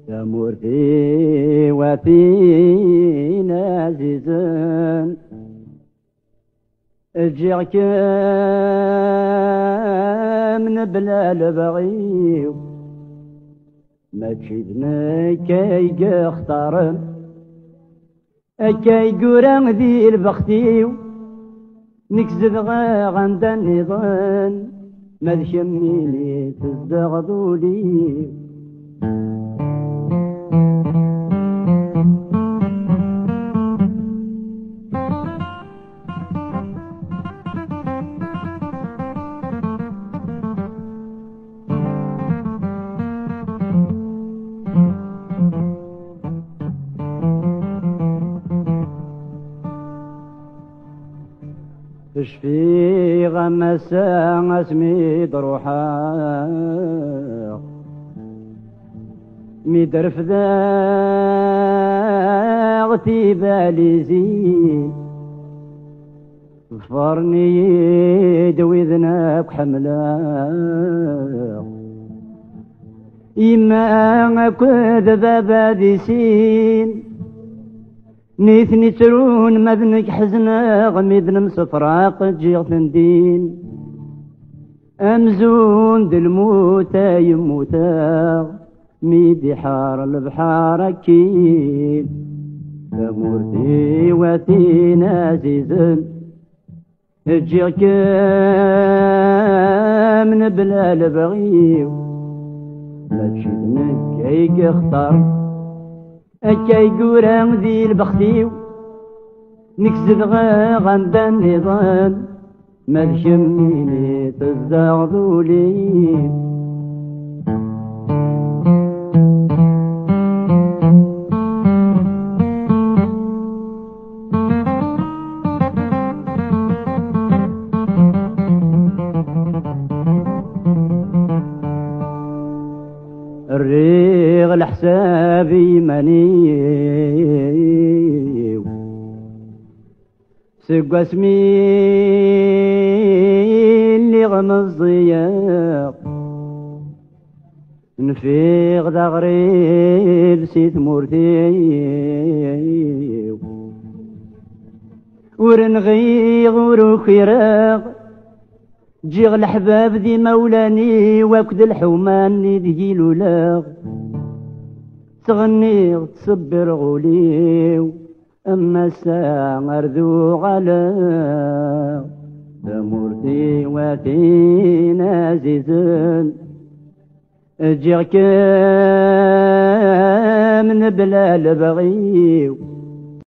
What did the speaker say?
تمورتي وفي عزيزا اجيك من بلا البغي ما تشدنا كي اختار كي قران ذي البختي نكزد غند النظام ما ذشمني لي تزدغضولي تشفي غمسا اسمي دروحا ميدرف ذاغتي بالي زين ظفرني دوي ذناك حملا إما كذب بادي سين نيثني ترون مذنك حزنا غميدن مسفراق جيغ تندين أمزون دالموتى يموتا ميدي حار البحار أكيد تمورتي واتين عزيزا جيغ من بلا البغيو ما تشدنك كيك اختار أكاي قوران ذي البختيو نكزد غند النظام ما ذشمني تزدغضولي الريغ لحسابي منيو سقى اسمي اللي غمز ضياق نفيق ذا غريب سيت مورتي ورنغيغ وروخيراغ جيغ الحباب ذي مولاني واكد الحومان ذي لولاغ تغنيغ تصبر غوليو أما الساعة أرذو غلا تمورتي واتين عزيزا جيغ من بلا البغيو